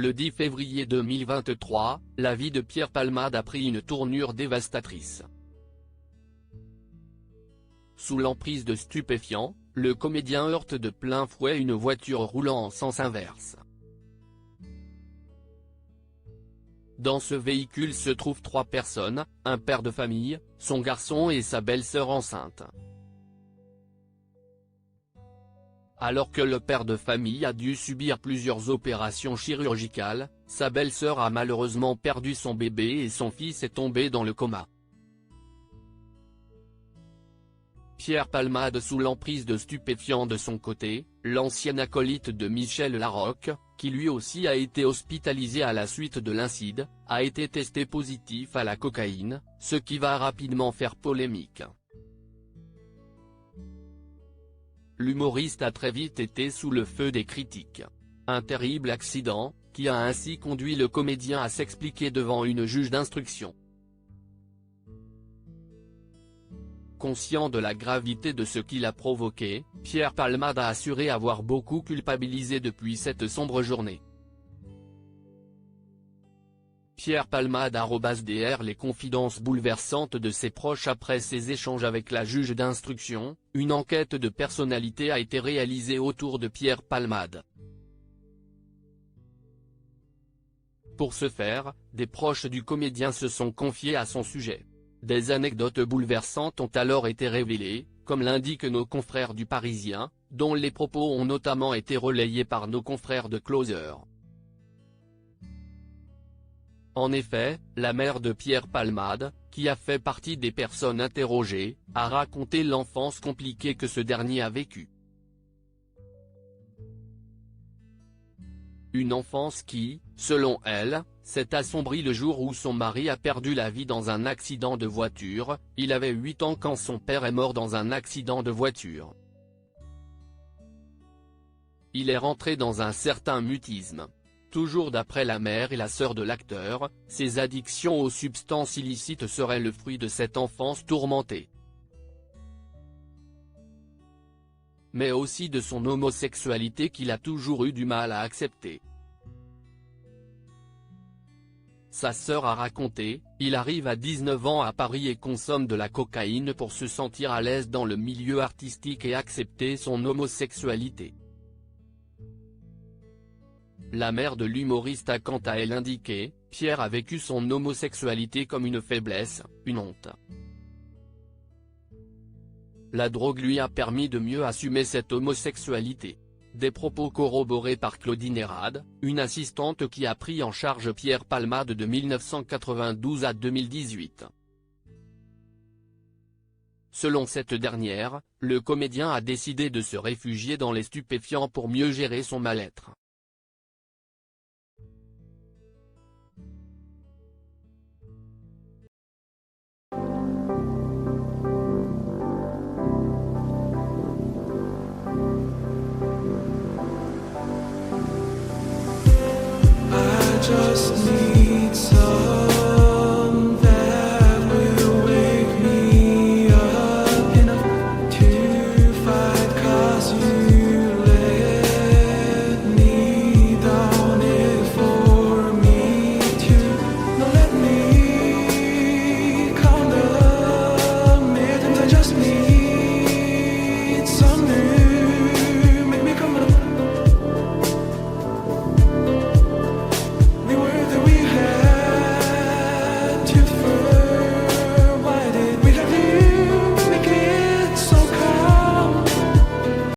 Le 10 février 2023, la vie de Pierre Palmade a pris une tournure dévastatrice. Sous l'emprise de stupéfiants, le comédien heurte de plein fouet une voiture roulant en sens inverse. Dans ce véhicule se trouvent 3 personnes, un père de famille, son garçon et sa belle-sœur enceinte. Alors que le père de famille a dû subir plusieurs opérations chirurgicales, sa belle-sœur a malheureusement perdu son bébé et son fils est tombé dans le coma. Pierre Palmade sous l'emprise de stupéfiants de son côté, l'ancien acolyte de Michel Larocque, qui lui aussi a été hospitalisé à la suite de l'incident, a été testé positif à la cocaïne, ce qui va rapidement faire polémique. L'humoriste a très vite été sous le feu des critiques. Un terrible accident, qui a ainsi conduit le comédien à s'expliquer devant une juge d'instruction. Conscient de la gravité de ce qu'il a provoqué, Pierre Palmade a assuré avoir beaucoup culpabilisé depuis cette sombre journée. Pierre Palmade @dr Les confidences bouleversantes de ses proches après ses échanges avec la juge d'instruction, une enquête de personnalité a été réalisée autour de Pierre Palmade. Pour ce faire, des proches du comédien se sont confiés à son sujet. Des anecdotes bouleversantes ont alors été révélées, comme l'indiquent nos confrères du Parisien, dont les propos ont notamment été relayés par nos confrères de Closer. En effet, la mère de Pierre Palmade, qui a fait partie des personnes interrogées, a raconté l'enfance compliquée que ce dernier a vécue. Une enfance qui, selon elle, s'est assombrie le jour où son mari a perdu la vie dans un accident de voiture. Il avait 8 ans quand son père est mort dans un accident de voiture. Il est rentré dans un certain mutisme. Toujours d'après la mère et la sœur de l'acteur, ses addictions aux substances illicites seraient le fruit de cette enfance tourmentée. Mais aussi de son homosexualité qu'il a toujours eu du mal à accepter. Sa sœur a raconté, il arrive à 19 ans à Paris et consomme de la cocaïne pour se sentir à l'aise dans le milieu artistique et accepter son homosexualité. La mère de l'humoriste a quant à elle indiqué, Pierre a vécu son homosexualité comme une faiblesse, une honte. La drogue lui a permis de mieux assumer cette homosexualité. Des propos corroborés par Claudine Hérade, une assistante qui a pris en charge Pierre Palmade de 1992 à 2018. Selon cette dernière, le comédien a décidé de se réfugier dans les stupéfiants pour mieux gérer son mal-être.